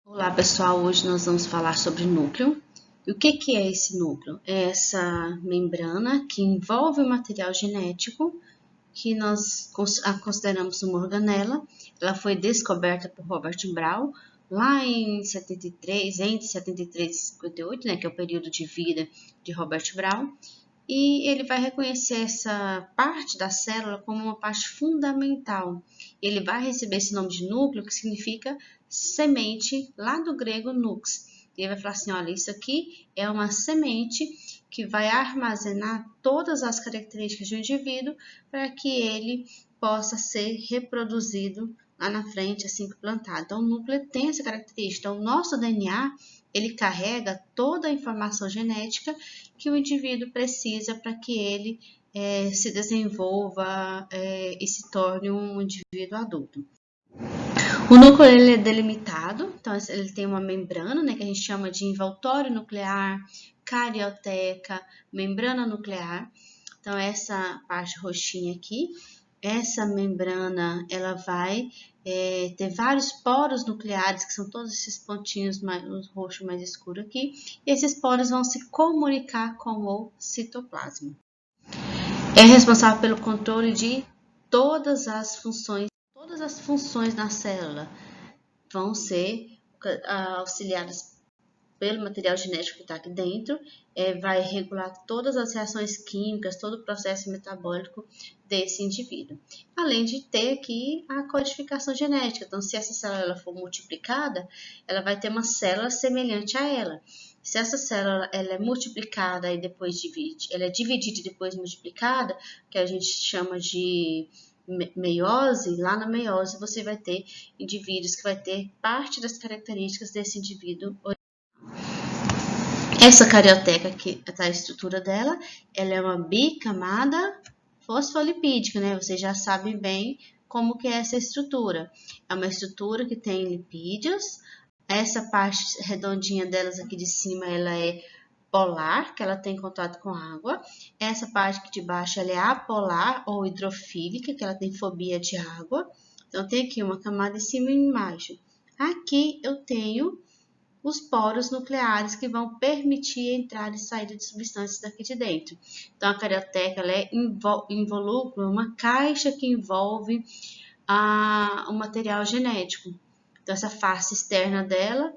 Olá pessoal, hoje nós vamos falar sobre núcleo. E o que é esse núcleo? É essa membrana que envolve o material genético que nós consideramos uma organela. Ela foi descoberta por Robert Brown lá em 73, entre 73 e 58, né, que é o período de vida de Robert Brown. E ele vai reconhecer essa parte da célula como uma parte fundamental. Ele vai receber esse nome de núcleo, que significa semente, lá do grego nux. Ele vai falar assim, olha, isso aqui é uma semente que vai armazenar todas as características de um indivíduo para que ele possa ser reproduzido lá na frente, assim que plantado. Então, o núcleo tem essa característica. Então, o nosso DNA, ele carrega toda a informação genética que o indivíduo precisa para que ele se desenvolva e se torne um indivíduo adulto. O núcleo ele é delimitado, então ele tem uma membrana, né, que a gente chama de envoltório nuclear, carioteca, membrana nuclear. Então essa parte roxinha aqui, essa membrana ela vai ter vários poros nucleares, que são todos esses pontinhos mais roxo mais escuro aqui. E esses poros vão se comunicar com o citoplasma. É responsável pelo controle de todas as funções na célula vão ser auxiliadas pelo material genético que está aqui dentro, vai regular todas as reações químicas, todo o processo metabólico desse indivíduo. Além de ter aqui a codificação genética. Então, se essa célula for multiplicada, ela vai ter uma célula semelhante a ela. Se essa célula ela é multiplicada e depois divide, ela é dividida e depois multiplicada, que a gente chama de meiose, lá na meiose você vai ter indivíduos que vai ter parte das características desse indivíduo. Essa carioteca aqui, a estrutura dela, ela é uma bicamada fosfolipídica, né? Vocês já sabem bem como que é essa estrutura. É uma estrutura que tem lipídios. Essa parte redondinha delas aqui de cima, ela é polar, que ela tem contato com água. Essa parte aqui de baixo, ela é apolar ou hidrofílica, que ela tem fobia de água. Então, tem aqui uma camada em cima e embaixo. Aqui eu tenho os poros nucleares que vão permitir a entrada e saída de substâncias daqui de dentro. Então, a carioteca ela é involúcula, uma caixa que envolve o material genético. Então, essa face externa dela,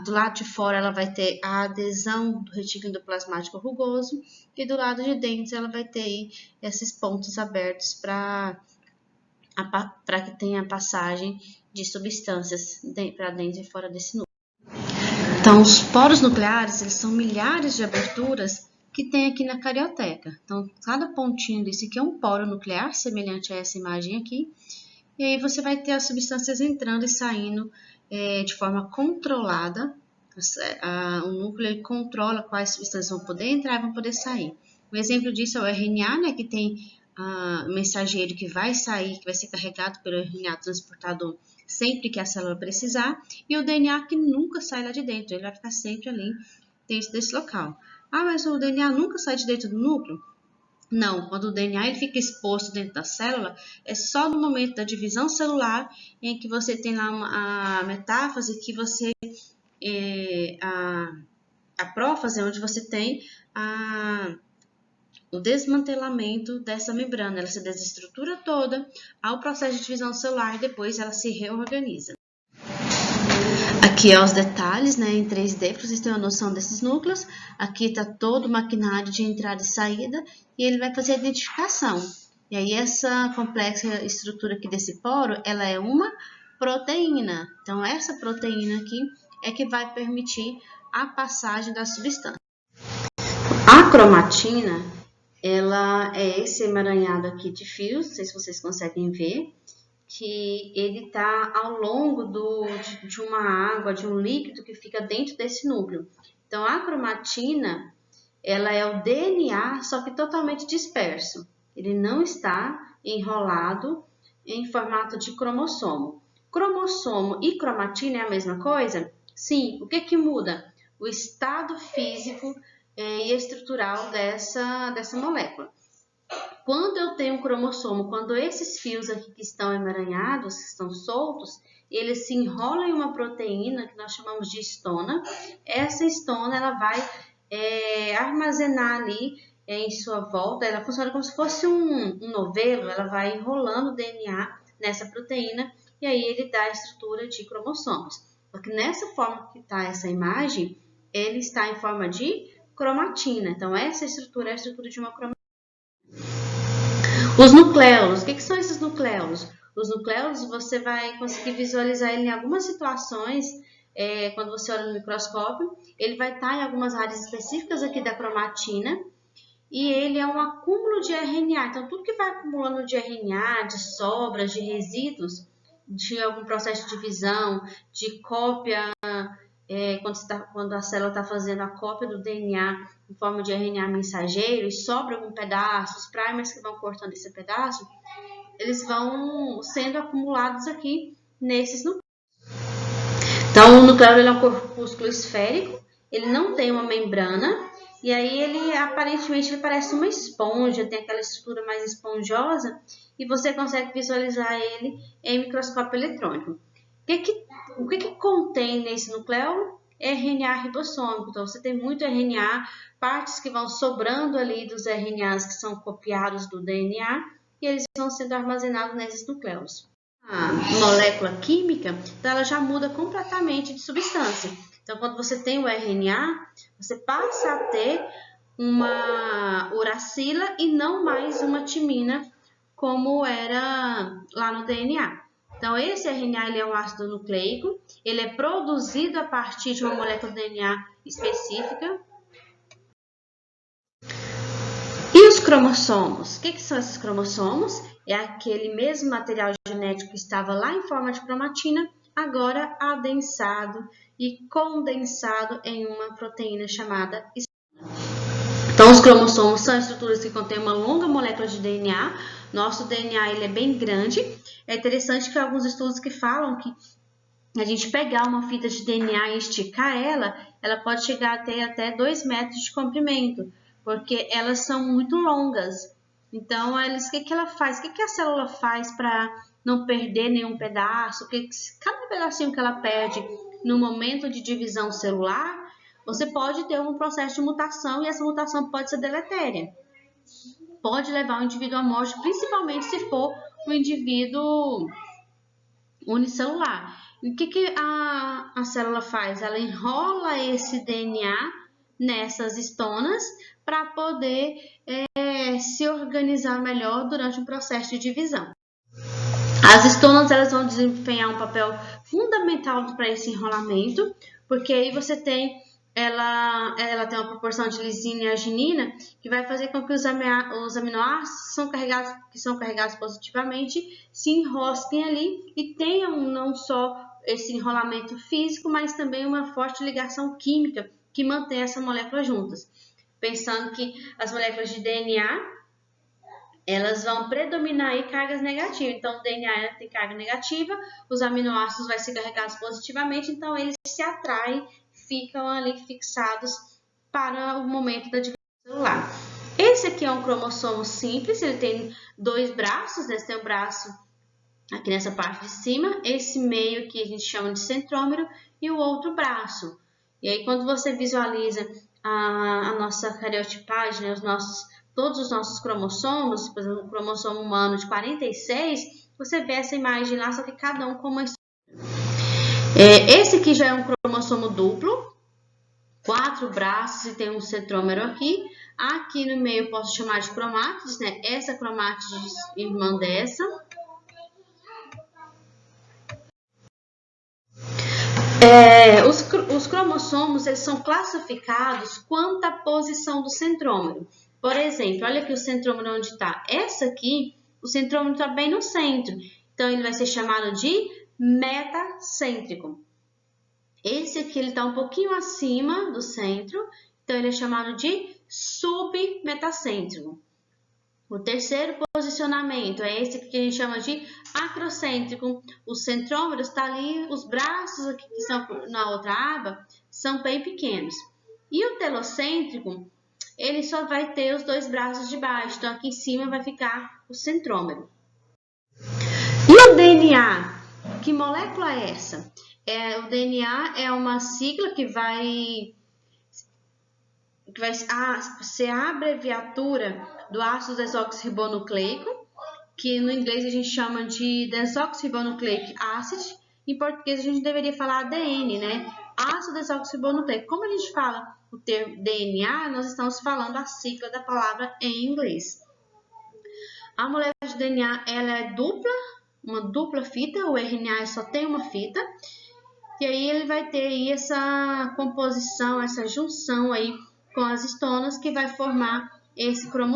do lado de fora, ela vai ter a adesão do retículo endoplasmático rugoso e do lado de dentro, ela vai ter aí esses pontos abertos para que tenha a passagem de substâncias para dentro e fora desse núcleo. Então, os poros nucleares, eles são milhares de aberturas que tem aqui na carioteca. Então, cada pontinho desse aqui é um poro nuclear, semelhante a essa imagem aqui. E aí você vai ter as substâncias entrando e saindo de forma controlada. O núcleo ele controla quais substâncias vão poder entrar e vão poder sair. Um exemplo disso é o RNA, né, que tem o mensageiro que vai sair, que vai ser carregado pelo RNA transportador sempre que a célula precisar, e o DNA que nunca sai lá de dentro, ele vai ficar sempre ali dentro desse local. Ah, mas o DNA nunca sai de dentro do núcleo? Não, quando o DNA ele fica exposto dentro da célula, é só no momento da divisão celular em que você tem lá a metáfase, que você, a prófase, onde você tem o desmantelamento dessa membrana, ela se desestrutura toda ao processo de divisão celular e depois ela se reorganiza. Aqui ó, os detalhes, né, em 3D, para vocês terem uma noção desses núcleos. Aqui está todo o maquinário de entrada e saída e ele vai fazer a identificação. E aí essa complexa estrutura aqui desse poro, ela é uma proteína. Então essa proteína aqui é que vai permitir a passagem da substância. A cromatina, ela é esse emaranhado aqui de fios, não sei se vocês conseguem ver, que ele está ao longo de uma água, de um líquido que fica dentro desse núcleo. Então, a cromatina, ela é o DNA, só que totalmente disperso. Ele não está enrolado em formato de cromossomo. Cromossomo e cromatina é a mesma coisa? Sim. O que muda? O estado físico e estrutural dessa molécula. Quando eu tenho um cromossomo, quando esses fios aqui que estão emaranhados, que estão soltos, eles se enrolam em uma proteína que nós chamamos de histona. Essa histona ela vai armazenar ali em sua volta, ela funciona como se fosse um novelo, ela vai enrolando o DNA nessa proteína e aí ele dá a estrutura de cromossomos. Só que nessa forma que está essa imagem, ele está em forma de cromatina. Então, essa estrutura é a estrutura de uma cromatina. Os nucleolos, o que são esses nucleolos? Os nucleolos você vai conseguir visualizar ele em algumas situações, quando você olha no microscópio, ele vai estar em algumas áreas específicas aqui da cromatina, e ele é um acúmulo de RNA. Então, tudo que vai acumulando de RNA, de sobras, de resíduos, de algum processo de divisão, de cópia, quando a célula está fazendo a cópia do DNA em forma de RNA mensageiro e sobra algum pedaço, os primers que vão cortando esse pedaço, eles vão sendo acumulados aqui nesses nucleolos. Então, o nucleolo é um corpúsculo esférico, ele não tem uma membrana, e aí ele aparentemente ele parece uma esponja, tem aquela estrutura mais esponjosa, e você consegue visualizar ele em microscópio eletrônico. O que contém nesse nucleolo? RNA ribossômico. Então, você tem muito RNA, partes que vão sobrando ali dos RNAs que são copiados do DNA, e eles vão sendo armazenados nesses nucleolos. A molécula química, então ela já muda completamente de substância. Então, quando você tem o RNA, você passa a ter uma uracila e não mais uma timina, como era lá no DNA. Então, esse RNA ele é um ácido nucleico, ele é produzido a partir de uma molécula de DNA específica. E os cromossomos? O que são esses cromossomos? É aquele mesmo material genético que estava lá em forma de cromatina, agora adensado e condensado em uma proteína chamada histona. Então, os cromossomos são estruturas que contêm uma longa molécula de DNA. Nosso DNA ele é bem grande. É interessante que alguns estudos que falam que a gente pegar uma fita de DNA e esticar ela pode chegar até 2 metros de comprimento, porque elas são muito longas. Então, o que ela faz? O que a célula faz para não perder nenhum pedaço? Cada pedacinho que ela perde no momento de divisão celular, você pode ter um processo de mutação e essa mutação pode ser deletéria. Pode levar o indivíduo à morte, principalmente se for um indivíduo unicelular. E o que a célula faz? Ela enrola esse DNA nessas histonas para poder se organizar melhor durante o processo de divisão. As histonas elas vão desempenhar um papel fundamental para esse enrolamento, porque aí você tem ela tem uma proporção de lisina e arginina que vai fazer com que os aminoácidos que são carregados positivamente se enrosquem ali e tenham não só esse enrolamento físico, mas também uma forte ligação química que mantém essa molécula juntas. Pensando que as moléculas de DNA elas vão predominar aí cargas negativas. Então, o DNA tem carga negativa, os aminoácidos vão ser carregados positivamente, então eles se atraem, ficam ali fixados para o momento da divisão celular. Esse aqui é um cromossomo simples, ele tem 2 braços, né? Você tem o braço aqui nessa parte de cima, esse meio que a gente chama de centrômero e o outro braço. E aí, quando você visualiza a nossa cariotipagem, né? Todos os nossos cromossomos, por exemplo, o cromossomo humano de 46, você vê essa imagem lá, só que cada um com uma estrutura. Esse aqui já é um cromossomo duplo, 4 braços e tem um centrômero aqui. Aqui no meio eu posso chamar de cromátides, né? Essa cromátides irmã dessa. Os cromossomos eles são classificados quanto à posição do centrômero. Por exemplo, olha aqui o centrômero onde está. Essa aqui, o centrômero está bem no centro. Então, ele vai ser chamado de metacêntrico. Esse aqui, ele está um pouquinho acima do centro. Então, ele é chamado de submetacêntrico. O terceiro posicionamento é esse que a gente chama de acrocêntrico. O centrômero está ali, os braços aqui que são na outra aba são bem pequenos. E o telocêntrico, ele só vai ter os dois braços de baixo, então aqui em cima vai ficar o centrômero. E o DNA? Que molécula é essa? O DNA é uma sigla que vai ser a abreviatura do ácido desoxirribonucleico, que no inglês a gente chama de desoxyribonucleic acid. Em português a gente deveria falar ADN, né? Ácido desoxirribonucleico. Como a gente fala o termo DNA, nós estamos falando a sigla da palavra em inglês. A molécula de DNA ela é dupla, uma dupla fita, o RNA só tem uma fita. E aí ele vai ter aí essa composição, essa junção aí com as histonas que vai formar esse cromossomo.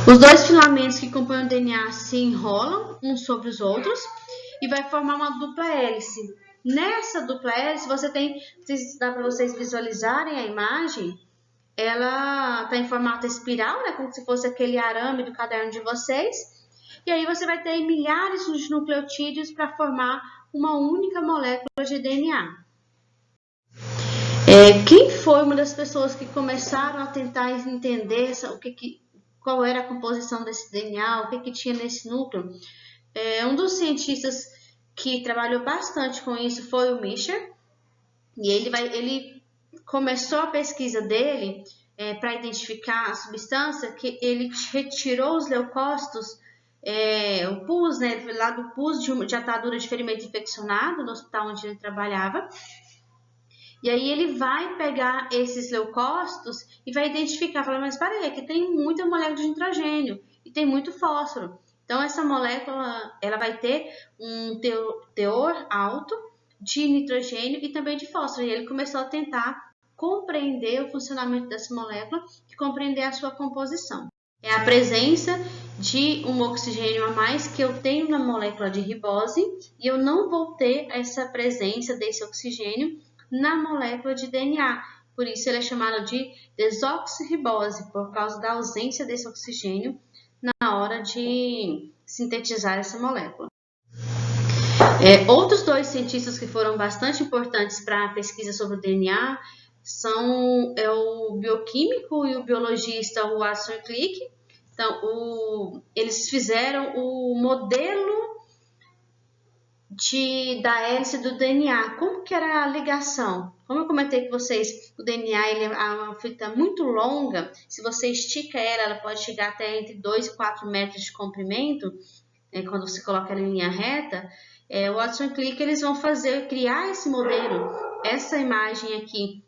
Os dois filamentos que compõem o DNA se enrolam uns sobre os outros e vai formar uma dupla hélice. Nessa dupla hélice, dá para vocês visualizarem a imagem, ela está em formato espiral, né, como se fosse aquele arame do caderno de vocês. E aí você vai ter milhares de nucleotídeos para formar uma única molécula de DNA. Quem foi uma das pessoas que começaram a tentar entender qual era a composição desse DNA, o que tinha nesse núcleo? Um dos cientistas que trabalhou bastante com isso foi o Michel, e ele começou a pesquisa dele para identificar a substância, que ele retirou os leucócitos, o pus, né, lá do pus de atadura de ferimento infeccionado, no hospital onde ele trabalhava. E aí ele vai pegar esses leucócitos e vai identificar, falar, mas peraí, aqui tem muita molécula de nitrogênio e tem muito fósforo. Então essa molécula ela vai ter um teor alto de nitrogênio e também de fósforo. E ele começou a tentar compreender o funcionamento dessa molécula e compreender a sua composição. É a presença de um oxigênio a mais que eu tenho na molécula de ribose e eu não vou ter essa presença desse oxigênio na molécula de DNA. Por isso ele é chamado de desoxirribose, por causa da ausência desse oxigênio na hora de sintetizar essa molécula. Outros dois cientistas que foram bastante importantes para a pesquisa sobre o DNA são o bioquímico e o biologista Watson e Crick. Então, eles fizeram o modelo da hélice do DNA. Como que era a ligação? Como eu comentei com vocês, o DNA ele é uma fita muito longa. Se você estica ela pode chegar até entre 2 e 4 metros de comprimento, quando você coloca ela em linha reta. O Watson e Crick eles vão criar esse modelo. Essa imagem aqui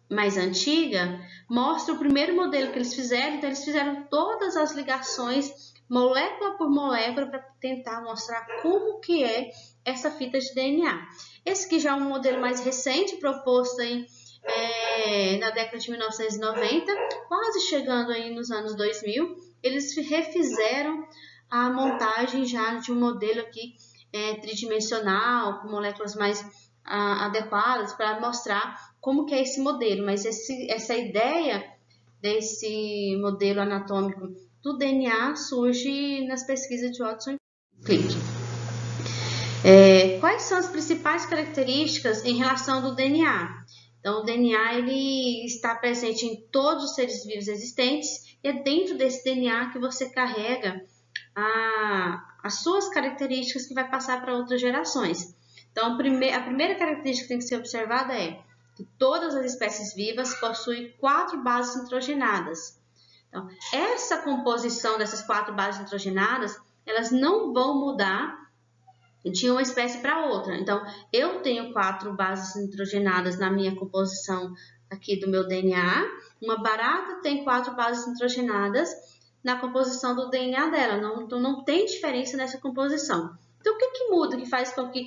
mais antiga mostra o primeiro modelo que eles fizeram. Então eles fizeram todas as ligações molécula por molécula para tentar mostrar como que é essa fita de DNA. Esse aqui já é um modelo mais recente, proposto aí, na década de 1990, quase chegando aí nos anos 2000. Eles refizeram a montagem já de um modelo aqui tridimensional, com moléculas mais adequadas para mostrar como que é esse modelo. Mas essa ideia desse modelo anatômico do DNA surge nas pesquisas de Watson e Crick. Quais são as principais características em relação do DNA? Então, o DNA ele está presente em todos os seres vivos existentes e é dentro desse DNA que você carrega as suas características que vai passar para outras gerações. Então, a primeira característica que tem que ser observada é que todas as espécies vivas possuem 4 bases nitrogenadas. Então, essa composição dessas 4 bases nitrogenadas, elas não vão mudar de uma espécie para outra. Então, eu tenho 4 bases nitrogenadas na minha composição aqui do meu DNA. Uma barata tem 4 bases nitrogenadas na composição do DNA dela. Então, não tem diferença nessa composição. Então, o que muda, que faz com que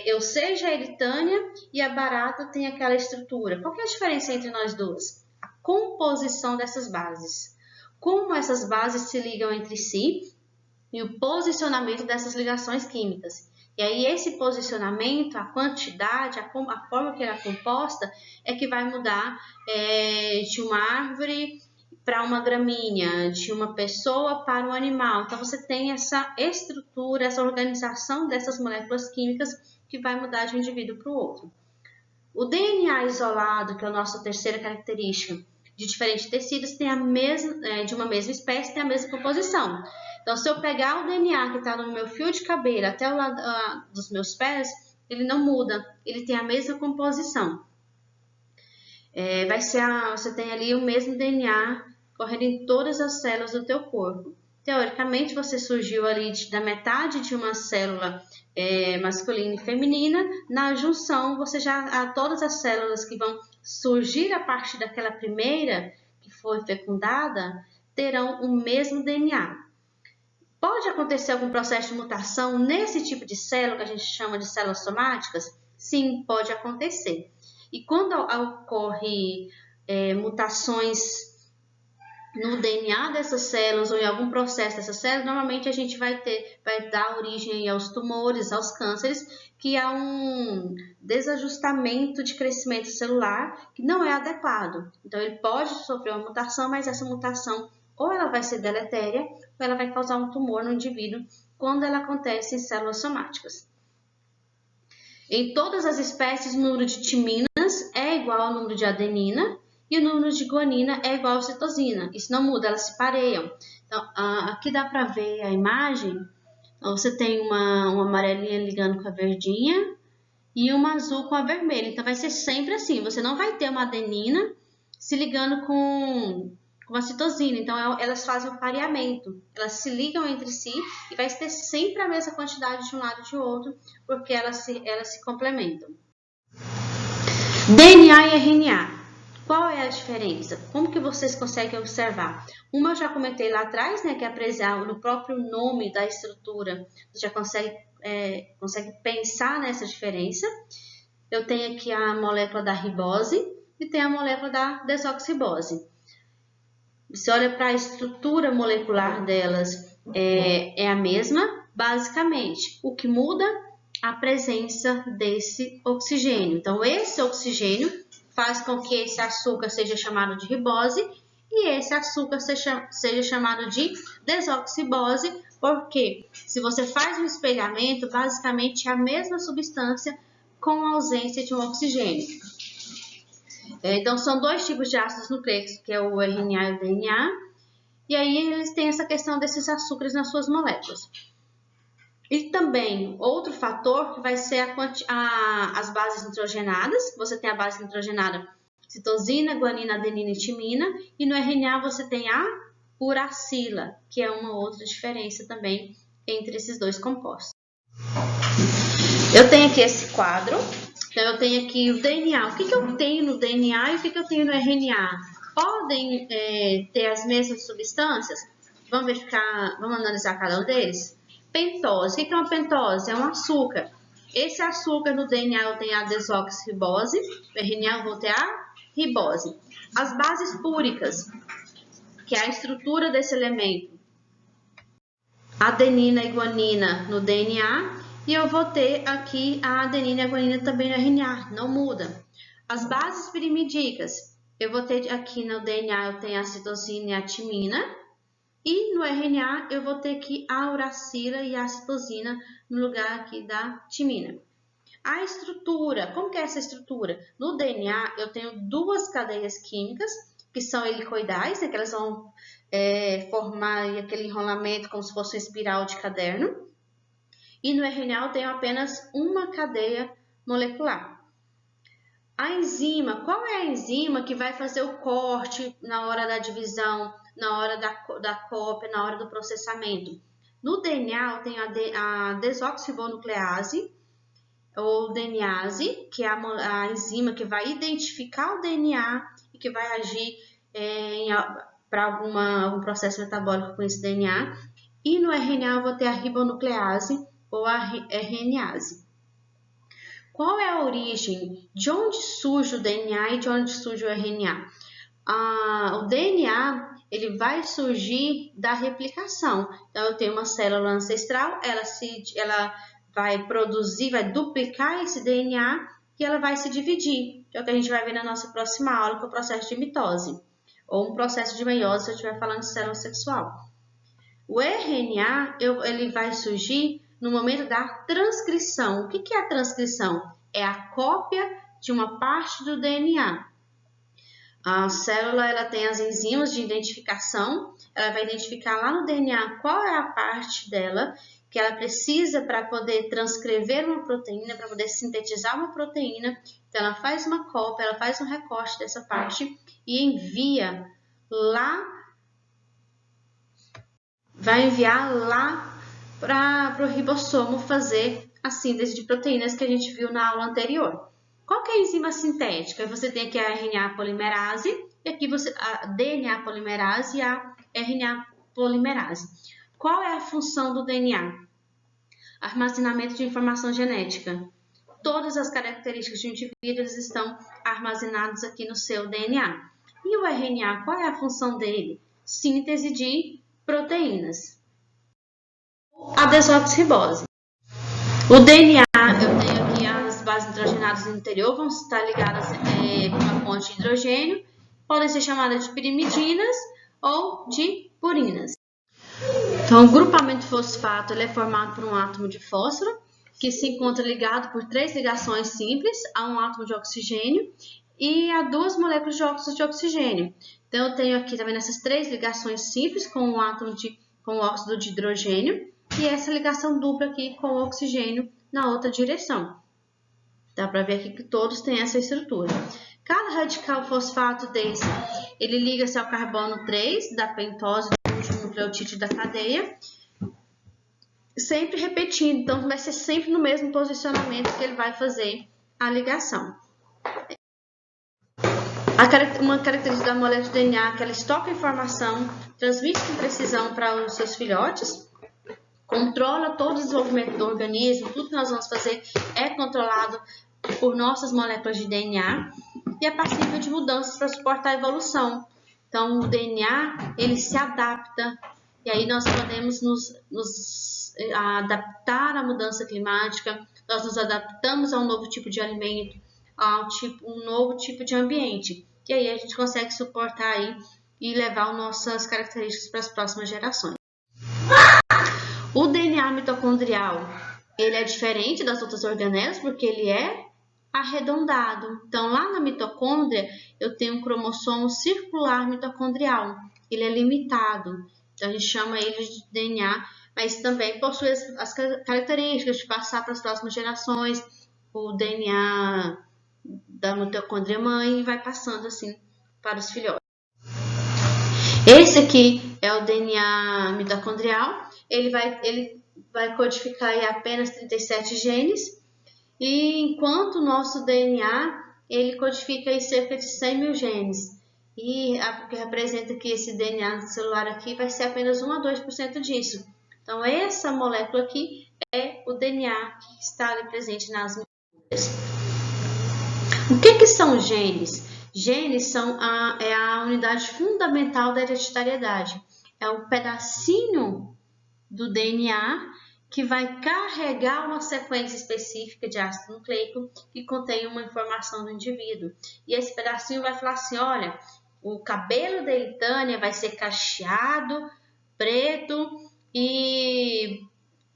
eu seja eritânia e a barata tenha aquela estrutura? Qual que é a diferença entre nós duas? A composição dessas bases. Como essas bases se ligam entre si e o posicionamento dessas ligações químicas. E aí esse posicionamento, a quantidade, a forma que ela é composta é que vai mudar de uma árvore para uma gramínea, de uma pessoa para um animal. Então você tem essa estrutura, essa organização dessas moléculas químicas que vai mudar de um indivíduo para o outro. O DNA isolado, que é a nossa terceira característica, de diferentes tecidos, tem de uma mesma espécie, tem a mesma composição. Então, se eu pegar o DNA que está no meu fio de cabelo até o lado dos meus pés, ele não muda, ele tem a mesma composição. Você tem ali o mesmo DNA correndo em todas as células do teu corpo. Teoricamente, você surgiu ali da metade de uma célula masculina e feminina. Na junção, você já há todas as células que vão surgir a partir daquela primeira que foi fecundada terão o mesmo DNA. Pode acontecer algum processo de mutação nesse tipo de célula que a gente chama de células somáticas? Sim, pode acontecer. E quando ocorre mutações no DNA dessas células ou em algum processo dessas células, normalmente a gente vai dar origem aos tumores, aos cânceres, que há um desajustamento de crescimento celular que não é adequado. Então, ele pode sofrer uma mutação, mas essa mutação ou ela vai ser deletéria ou ela vai causar um tumor no indivíduo quando ela acontece em células somáticas. Em todas as espécies, o número de timinas é igual ao número de adenina e o número de guanina é igual à citosina. Isso não muda, elas se pareiam. Então, aqui dá para ver a imagem. Então, você tem uma amarelinha ligando com a verdinha e uma azul com a vermelha. Então, vai ser sempre assim. Você não vai ter uma adenina se ligando com a citosina. Então, elas fazem o pareamento. Elas se ligam entre si e vai ter sempre a mesma quantidade de um lado e de outro, porque elas se complementam. DNA e RNA. Qual é a diferença? Como que vocês conseguem observar? Uma eu já comentei lá atrás, né, que é no próprio nome da estrutura, você já consegue pensar nessa diferença. Eu tenho aqui a molécula da ribose e tem a molécula da desoxirribose. Você olha para a estrutura molecular delas, é a mesma, basicamente. O que muda? A presença desse oxigênio. Então, esse oxigênio faz com que esse açúcar seja chamado de ribose e esse açúcar seja chamado de desoxirribose, porque se você faz um espelhamento, basicamente é a mesma substância com a ausência de um oxigênio. Então, são dois tipos de ácidos nucleicos, que é o RNA e o DNA, e aí eles têm essa questão desses açúcares nas suas moléculas. E também, outro fator que vai ser as bases nitrogenadas. Você tem a base nitrogenada citosina, guanina, adenina e timina. E no RNA você tem a uracila, que é uma outra diferença também entre esses dois compostos. Eu tenho aqui esse quadro. Então, eu tenho aqui o DNA. O que eu tenho no DNA e o que eu tenho no RNA? Podem ter as mesmas substâncias? Vamos analisar cada um deles? Pentose. O que é uma pentose? É um açúcar. Esse açúcar no DNA eu tenho a desoxirribose, no RNA eu vou ter a ribose. As bases púricas, que é a estrutura desse elemento. Adenina e guanina no DNA. E eu vou ter aqui a adenina e a guanina também no RNA, não muda. As bases pirimidicas, eu vou ter aqui no DNA, eu tenho a citosina e a timina. E no RNA, eu vou ter aqui a uracila e a citosina no lugar aqui da timina. A estrutura, como que é essa estrutura? No DNA, eu tenho duas cadeias químicas, que são helicoidais, né, que elas vão formar aquele enrolamento como se fosse uma espiral de caderno. E no RNA eu tenho apenas uma cadeia molecular. A enzima, qual é a enzima que vai fazer o corte na hora da divisão, na hora da cópia, na hora do processamento? No DNA eu tenho a desoxirribonuclease, ou DNase, que é a enzima que vai identificar o DNA e que vai agir para algum processo metabólico com esse DNA. E no RNA eu vou ter a ribonuclease, ou a RNase. Qual é a origem? De onde surge o DNA e de onde surge o RNA? O DNA ele vai surgir da replicação. Então, eu tenho uma célula ancestral, ela vai produzir, vai duplicar esse DNA e ela vai se dividir. Que é o que a gente vai ver na nossa próxima aula, que é o processo de mitose. Ou um processo de meiose, se eu estiver falando de célula sexual. O RNA ele vai surgir no momento da transcrição. O que é a transcrição? É a cópia de uma parte do DNA. A célula ela tem as enzimas de identificação, ela vai identificar lá no DNA qual é a parte dela que ela precisa para poder transcrever uma proteína, para poder sintetizar uma proteína. Então, ela faz uma cópia, ela faz um recorte dessa parte e envia lá, vai enviar lá para o ribossomo fazer a síntese de proteínas que a gente viu na aula anterior. Qual que é a enzima sintética? Você tem aqui a RNA polimerase, e aqui a DNA polimerase e a RNA polimerase. Qual é a função do DNA? Armazenamento de informação genética. Todas as características de um indivíduo estão armazenadas aqui no seu DNA. E o RNA, qual é a função dele? Síntese de proteínas. A desoxirribose. O DNA, eu tenho aqui as bases nitrogenadas no interior, vão estar ligadas com uma fonte de hidrogênio, podem ser chamadas de pirimidinas ou de purinas. Então, o grupamento fosfato ele é formado por um átomo de fósforo, que se encontra ligado por 3 ligações simples a um átomo de oxigênio e a 2 moléculas de óxido de oxigênio. Então, eu tenho aqui também essas 3 ligações simples com um átomo com o óxido de hidrogênio e essa ligação dupla aqui com o oxigênio na outra direção. Dá para ver aqui que todos têm essa estrutura. Cada radical fosfato desse, ele liga-se ao carbono 3 da pentose do último nucleotídeo da cadeia, sempre repetindo, então vai ser sempre no mesmo posicionamento que ele vai fazer a ligação. Uma característica da molécula de DNA é que ela estoca informação, transmite com precisão para os seus filhotes, controla todo o desenvolvimento do organismo, tudo que nós vamos fazer é controlado por nossas moléculas de DNA e é passível de mudanças para suportar a evolução. Então, o DNA, ele se adapta e aí nós podemos nos adaptar à mudança climática, nós nos adaptamos a um novo tipo de alimento, a um novo tipo de ambiente. E aí a gente consegue suportar aí e levar nossas características para as próximas gerações. O DNA mitocondrial, ele é diferente das outras organelas porque ele é arredondado. Então, lá na mitocôndria, eu tenho um cromossomo circular mitocondrial. Ele é limitado. Então, a gente chama ele de DNA, mas também possui as características de passar para as próximas gerações. O DNA da mitocôndria mãe vai passando assim para os filhotes. Esse aqui é o DNA mitocondrial. Ele vai codificar aí apenas 37 genes. E enquanto o nosso DNA, ele codifica aí cerca de 100 mil genes. E o que representa que esse DNA celular aqui vai ser apenas 1 a 2% disso. Então, essa molécula aqui é o DNA que está ali presente nas mitocôndrias. O que são genes? Genes é a unidade fundamental da hereditariedade. É um pedacinho do DNA que vai carregar uma sequência específica de ácido nucleico que contém uma informação do indivíduo. E esse pedacinho vai falar assim, olha, o cabelo da Elitânia vai ser cacheado, preto e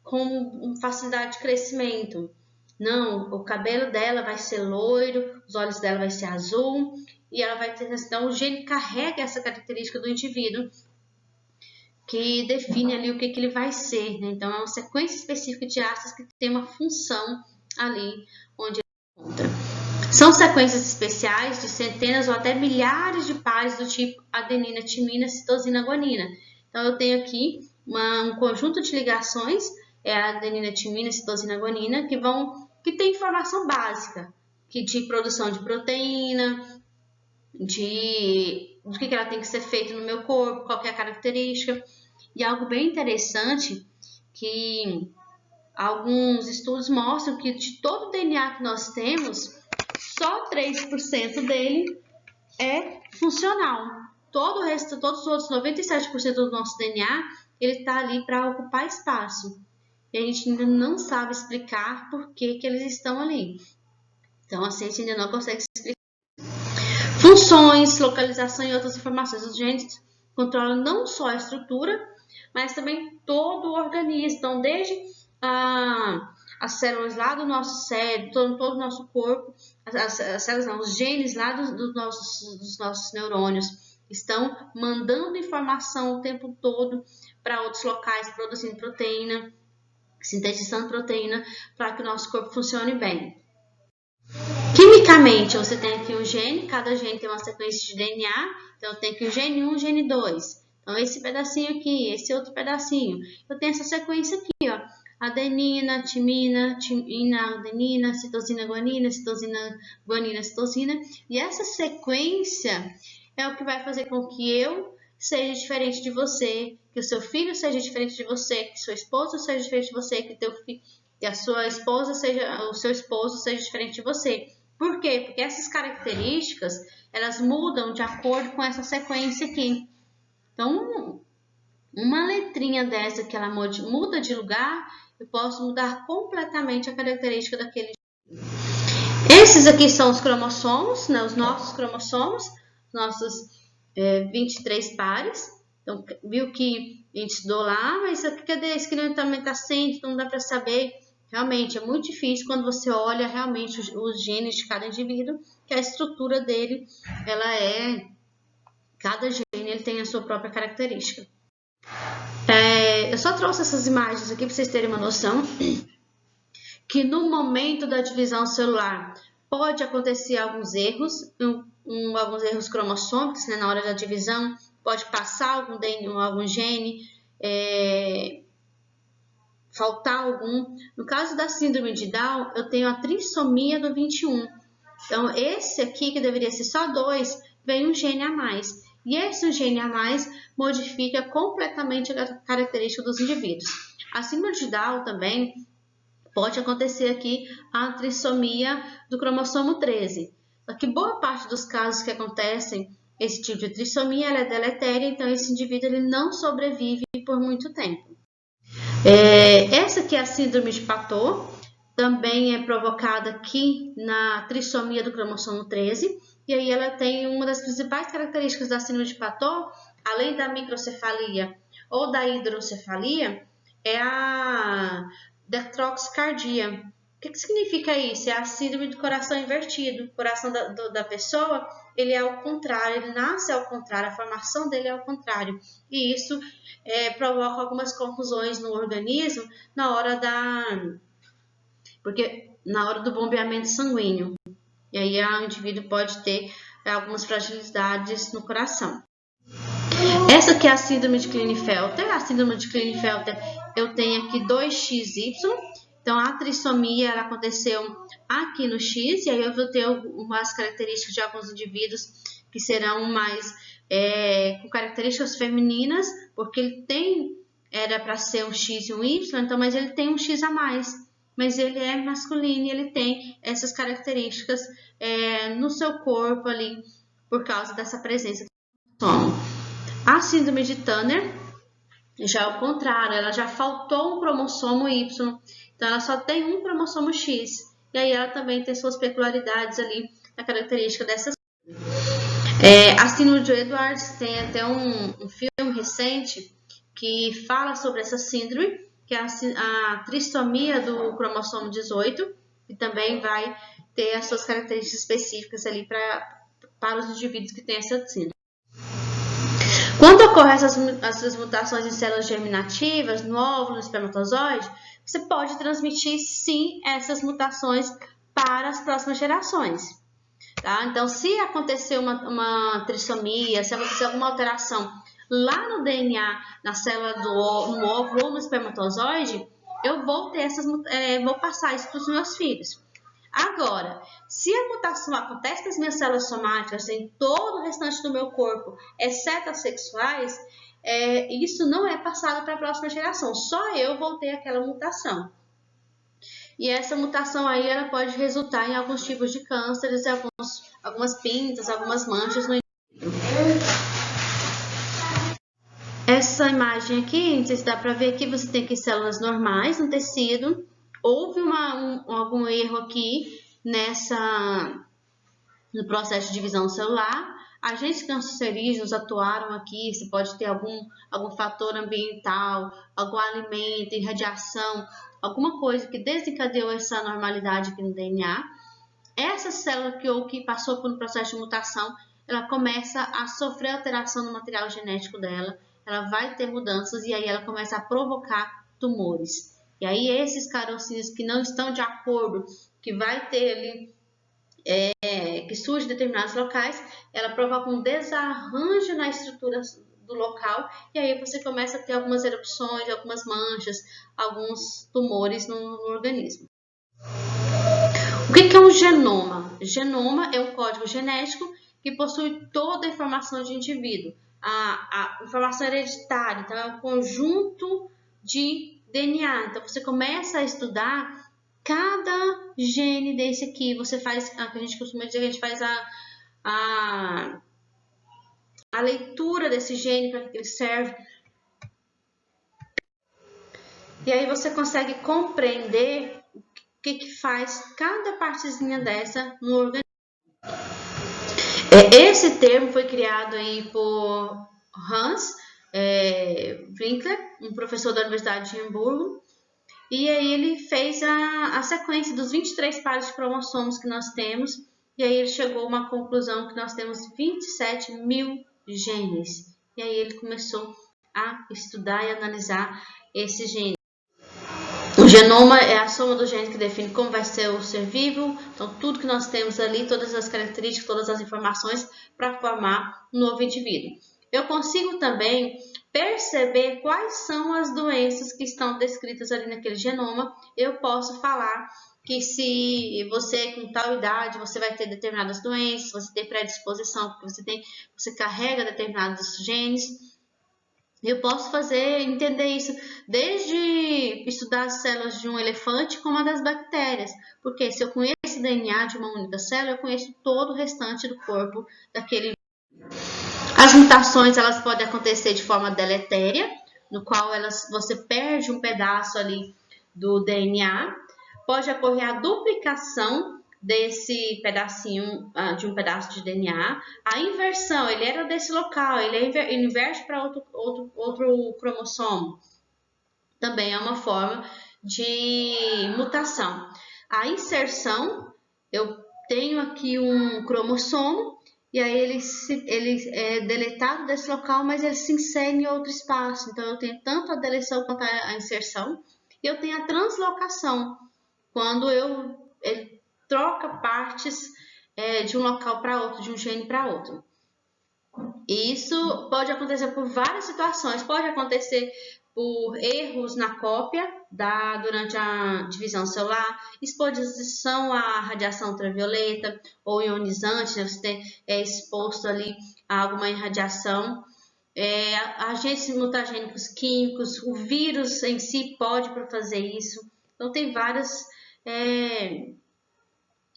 com facilidade de crescimento. Não, o cabelo dela vai ser loiro, os olhos dela vai ser azul e ela vai ter, então o gene carrega essa característica do indivíduo que define ali o que ele vai ser, né? Então é uma sequência específica de ácidos que tem uma função ali onde ele encontra. São sequências especiais de centenas ou até milhares de pares do tipo adenina, timina, citosina, guanina. Então eu tenho aqui um conjunto de ligações, a adenina, timina, citosina, guanina, que tem informação básica, de produção de proteína, do que ela tem que ser feito no meu corpo, qual que é a característica. E algo bem interessante, que alguns estudos mostram que de todo o DNA que nós temos, só 3% dele é funcional. Todo o resto, todos os outros 97% do nosso DNA, ele está ali para ocupar espaço. E a gente ainda não sabe explicar por que eles estão ali. Então, a ciência ainda não consegue explicar. Funções, localização e outras informações. Os genes controlam não só a estrutura, mas também todo o organismo. Então, desde a as células lá do nosso cérebro, todo o nosso corpo, as células não, os genes lá dos nossos neurônios estão mandando informação o tempo todo para outros locais, produzindo proteína, sintetizando proteína, para que o nosso corpo funcione bem. Quimicamente, você tem aqui um gene, cada gene tem uma sequência de DNA, então tem aqui o gene 1 e o gene 2. Então, esse pedacinho aqui, esse outro pedacinho. Eu tenho essa sequência aqui, ó. Adenina, timina, adenina, citosina, guanina, citosina, guanina, citosina. E essa sequência é o que vai fazer com que eu seja diferente de você, que o seu filho seja diferente de você, que sua esposa seja diferente de você, que a sua esposa seja, o seu esposo seja diferente de você. Por quê? Porque essas características, elas mudam de acordo com essa sequência aqui. Então, uma letrinha dessa que ela muda de lugar, eu posso mudar completamente a característica daquele gene. Esses aqui são os cromossomos, né? Os nossos cromossomos, nossos 23 pares. Então, viu que a gente estudou lá, mas cadê esse que também está sem, não dá para saber. Realmente, é muito difícil quando você olha realmente os genes de cada indivíduo, que a estrutura dele, cada gene ele tem a sua própria característica. Eu só trouxe essas imagens aqui para vocês terem uma noção que no momento da divisão celular pode acontecer alguns erros, alguns erros cromossômicos, né, na hora da divisão, pode passar algum gene, faltar algum. No caso da síndrome de Down, eu tenho a trissomia do 21. Então, esse aqui, que deveria ser só 2, vem um gene a mais. E esse gene a mais modifica completamente a característica dos indivíduos. A síndrome de Down também pode acontecer aqui a trissomia do cromossomo 13. Só que boa parte dos casos que acontecem esse tipo de trissomia ela é deletéria, então esse indivíduo ele não sobrevive por muito tempo. Essa aqui é a síndrome de Patot, também é provocada aqui na trissomia do cromossomo 13, e aí ela tem uma das principais características da síndrome de Patot, além da microcefalia ou da hidrocefalia, é a dextrocardia. O que significa isso? É a síndrome do coração invertido. O coração da pessoa, ele é ao contrário, ele nasce ao contrário, a formação dele é ao contrário. E isso provoca algumas confusões no organismo na hora do bombeamento sanguíneo. E aí o indivíduo pode ter algumas fragilidades no coração. Essa aqui é a síndrome de Klinefelter. A síndrome de Klinefelter, eu tenho aqui 2XY. Então, a trissomia ela aconteceu aqui no X, e aí eu vou ter umas características de alguns indivíduos que serão mais com características femininas, porque ele era para ser um X e um Y, então, mas ele tem um X a mais. Mas ele é masculino e ele tem essas características no seu corpo ali, por causa dessa presença do cromossomo. A síndrome de Turner já é o contrário, ela já faltou um cromossomo Y, então ela só tem um cromossomo X, e aí ela também tem suas peculiaridades ali na característica dessas. A síndrome de Edwards tem até um filme recente que fala sobre essa síndrome, que é a trissomia do cromossomo 18, e também vai ter as suas características específicas ali para os indivíduos que têm essa síndrome. Quando ocorrem essas mutações em células germinativas, no óvulo, no espermatozoide, você pode transmitir, sim, essas mutações para as próximas gerações. Tá? Então, se acontecer uma trissomia, se acontecer alguma alteração lá no DNA, na célula no óvulo ou no espermatozoide, eu vou vou passar isso para os meus filhos. Agora, se a mutação acontece nas minhas células somáticas, em todo o restante do meu corpo, exceto as sexuais, isso não é passado para a próxima geração. Só eu vou ter aquela mutação. E essa mutação aí, ela pode resultar em alguns tipos de cânceres, algumas pintas, algumas manchas no indivíduo. Essa imagem aqui, não sei se dá para ver aqui, você tem aqui células normais no tecido. Houve algum erro aqui no processo de divisão celular. Agentes cancerígenos atuaram aqui, se pode ter algum fator ambiental, algum alimento, irradiação, alguma coisa que desencadeou essa anormalidade aqui no DNA. Essa célula que passou por um processo de mutação, ela começa a sofrer alteração no material genético dela, ela vai ter mudanças e aí ela começa a provocar tumores. E aí esses carocídeos que não estão de acordo, que vai ter ali, que surge em determinados locais, ela provoca um desarranjo na estrutura do local e aí você começa a ter algumas erupções, algumas manchas, alguns tumores no organismo. O que é um genoma? Genoma é um código genético que possui toda a informação de indivíduo. A informação hereditária, então é um conjunto de DNA. Então você começa a estudar cada gene desse aqui. Você faz, a gente costuma dizer que a gente faz a leitura desse gene, para que ele serve. E aí você consegue compreender o que faz cada partezinha dessa no organismo. Esse termo foi criado aí por Hans Winkler, um professor da Universidade de Hamburgo, e aí ele fez a sequência dos 23 pares de cromossomos que nós temos, e aí ele chegou a uma conclusão que nós temos 27 mil genes. E aí ele começou a estudar e analisar esses genes. O genoma é a soma dos genes que define como vai ser o ser vivo, então tudo que nós temos ali, todas as características, todas as informações para formar um novo indivíduo. Eu consigo também perceber quais são as doenças que estão descritas ali naquele genoma. Eu posso falar que se você com tal idade, você vai ter determinadas doenças, você tem predisposição, porque você carrega determinados genes. Eu posso entender isso desde estudar as células de um elefante como a das bactérias, porque se eu conheço o DNA de uma única célula, eu conheço todo o restante do corpo daquele. As mutações elas podem acontecer de forma deletéria, no qual você perde um pedaço ali do DNA. Pode ocorrer a duplicação desse pedacinho, de um pedaço de DNA. A inversão, ele era desse local, ele inverte para outro cromossomo. Também é uma forma de mutação. A inserção, eu tenho aqui um cromossomo, e aí ele é deletado desse local, mas ele se insere em outro espaço. Então, eu tenho tanto a deleção quanto a inserção. E eu tenho a translocação, quando ele troca partes de um local para outro, de um gene para outro. E isso pode acontecer por várias situações. Pode acontecer por erros na cópia durante a divisão celular, exposição à radiação ultravioleta ou ionizante, né? Você é exposto ali a alguma irradiação. Agentes mutagênicos químicos, o vírus em si pode fazer isso. Então, tem várias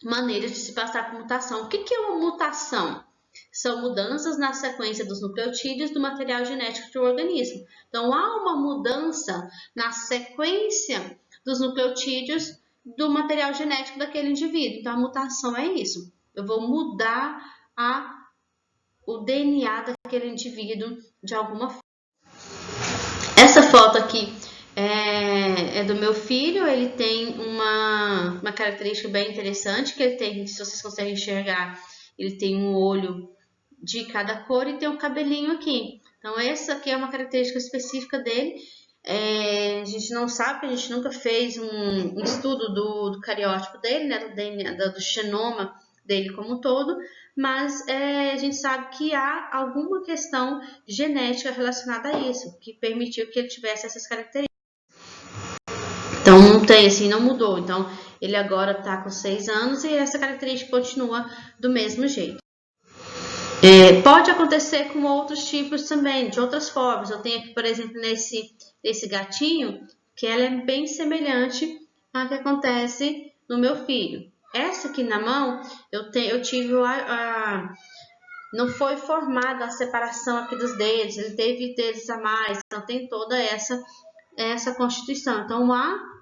maneiras de se passar por mutação. O que é uma mutação? São mudanças na sequência dos nucleotídeos do material genético do organismo. Então, há uma mudança na sequência dos nucleotídeos do material genético daquele indivíduo. Então, a mutação é isso. Eu vou mudar o DNA daquele indivíduo de alguma forma. Essa foto aqui é do meu filho. Ele tem uma característica bem interessante, que ele tem, se vocês conseguem enxergar, ele tem um olho de cada cor e tem um cabelinho aqui. Então, essa aqui é uma característica específica dele. A gente não sabe, a gente nunca fez um estudo do cariótipo dele, né, do DNA, do genoma dele como um todo, mas a gente sabe que há alguma questão genética relacionada a isso, que permitiu que ele tivesse essas características. Então, não tem assim, não mudou. Então, ele agora está com 6 anos e essa característica continua do mesmo jeito. Pode acontecer com outros tipos também, de outras formas. Eu tenho aqui, por exemplo, nesse gatinho, que ela é bem semelhante à que acontece no meu filho. Essa aqui na mão, eu tive não foi formada a separação aqui dos dedos, ele teve dedos a mais, então tem toda essa constituição. Então,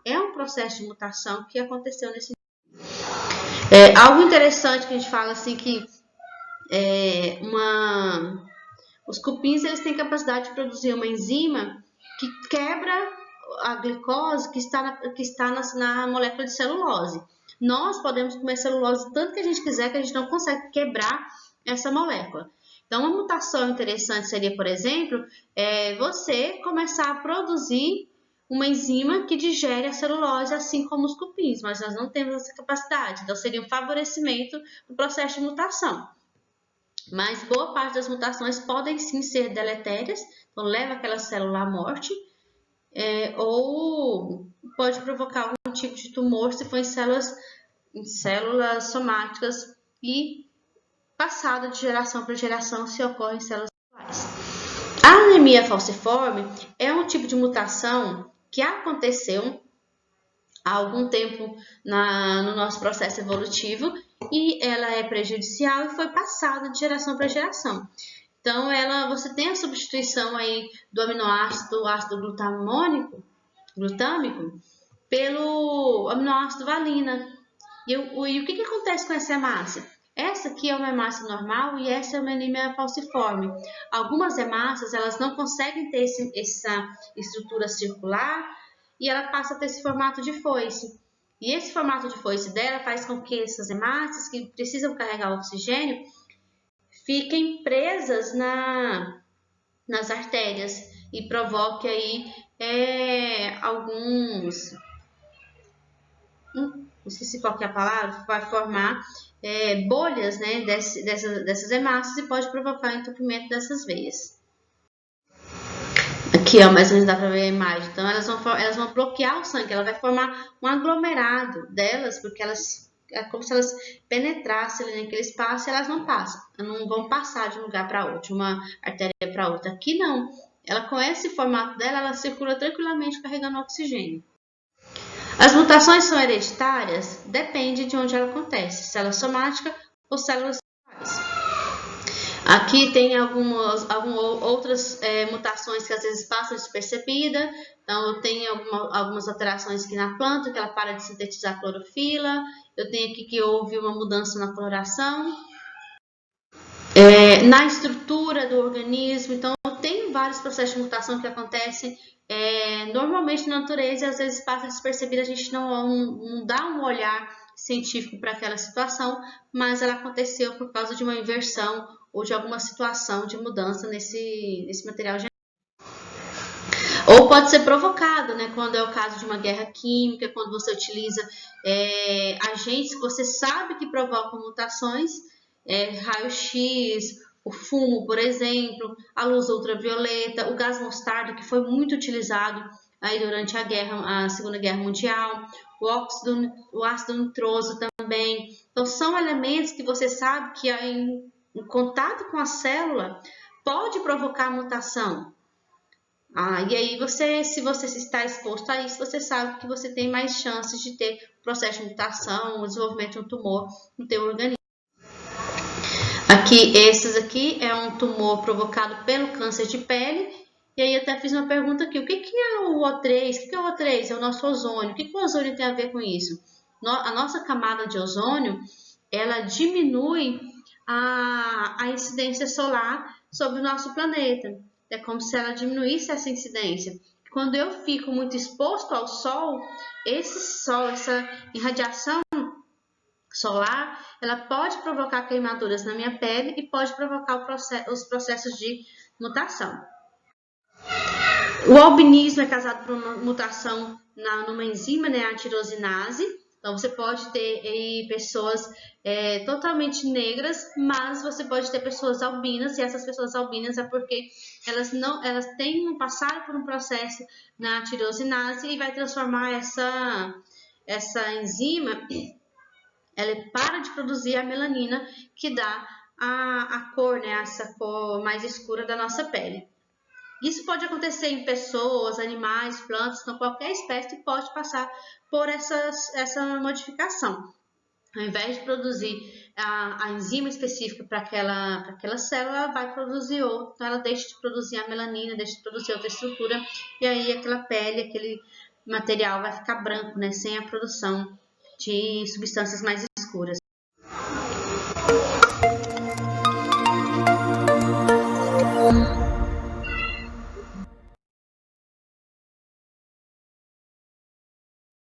é um processo de mutação que aconteceu nesse. Algo interessante que a gente fala assim que os cupins eles têm capacidade de produzir uma enzima que quebra a glicose que está na molécula de celulose. Nós podemos comer celulose tanto que a gente quiser que a gente não consegue quebrar essa molécula. Então, uma mutação interessante seria, por exemplo, você começar a produzir uma enzima que digere a celulose, assim como os cupins, mas nós não temos essa capacidade. Então, seria um favorecimento do processo de mutação. Mas boa parte das mutações podem sim ser deletérias, então leva aquela célula à morte, ou pode provocar algum tipo de tumor se for em células somáticas e passada de geração para geração se ocorre em células celular. A anemia falciforme é um tipo de mutação que aconteceu há algum tempo no nosso processo evolutivo e ela é prejudicial e foi passada de geração para geração. Então, você tem a substituição aí do aminoácido ácido glutâmico pelo aminoácido valina. E o que acontece com essa hemácia? Essa aqui é uma hemácia normal e essa é uma anemia falciforme. Algumas hemácias elas não conseguem ter essa estrutura circular e ela passa a ter esse formato de foice. E esse formato de foice dela faz com que essas hemácias que precisam carregar oxigênio fiquem presas nas artérias e provoque aí alguns... não esqueci qual que é a palavra, vai formar bolhas, né, dessas hemácias e pode provocar o entupimento dessas veias. Aqui, ó, mais ou menos dá para ver a imagem. Então, elas vão bloquear o sangue, ela vai formar um aglomerado delas, porque é como se elas penetrassem ali naquele espaço e elas não passam, não vão passar de um lugar para outro, de uma artéria para outra. Aqui não, ela com esse formato dela, ela circula tranquilamente carregando oxigênio. As mutações são hereditárias? Depende de onde ela acontece, célula somática ou células celulares. Aqui tem algumas outras mutações que às vezes passam despercebida. Então, eu tenho algumas alterações aqui na planta, que ela para de sintetizar clorofila. Eu tenho aqui que houve uma mudança na coloração. Na estrutura do organismo. Então, eu tenho vários processos de mutação que acontecem normalmente na natureza e às vezes passa despercebida. A gente não dá um olhar científico para aquela situação, mas ela aconteceu por causa de uma inversão ou de alguma situação de mudança nesse material genético. Ou pode ser provocado, né? Quando é o caso de uma guerra química, quando você utiliza agentes que você sabe que provocam mutações, raio-x, o fumo, por exemplo, a luz ultravioleta, o gás mostarda, que foi muito utilizado aí durante a Segunda Guerra Mundial, o ácido nitroso também. Então, são elementos que você sabe que em contato com a célula pode provocar mutação. E aí, se você está exposto a isso, você sabe que você tem mais chances de ter processo de mutação, o desenvolvimento de um tumor no teu organismo. Esses aqui é um tumor provocado pelo câncer de pele. E aí, eu até fiz uma pergunta aqui: o que é o O3? O que é o O3? É o nosso ozônio. O que o ozônio tem a ver com isso? A nossa camada de ozônio, ela diminui a incidência solar sobre o nosso planeta. É como se ela diminuísse essa incidência. Quando eu fico muito exposto ao sol, essa irradiação solar, ela pode provocar queimaduras na minha pele e pode provocar os processos de mutação. O albinismo é causado por uma mutação numa enzima, né, a tirosinase. Então, você pode ter pessoas totalmente negras, mas você pode ter pessoas albinas, e essas pessoas albinas é porque elas passaram por um processo na tirosinase e vai transformar essa enzima, ela para de produzir a melanina, que dá a cor, né, essa cor mais escura da nossa pele. Isso pode acontecer em pessoas, animais, plantas, então qualquer espécie pode passar por essa modificação. Ao invés de produzir a enzima específica para aquela célula, ela vai produzir outra, então ela deixa de produzir a melanina, deixa de produzir outra estrutura, e aí aquela pele, aquele material vai ficar branco, né, sem a produção de substâncias mais escuras. curas.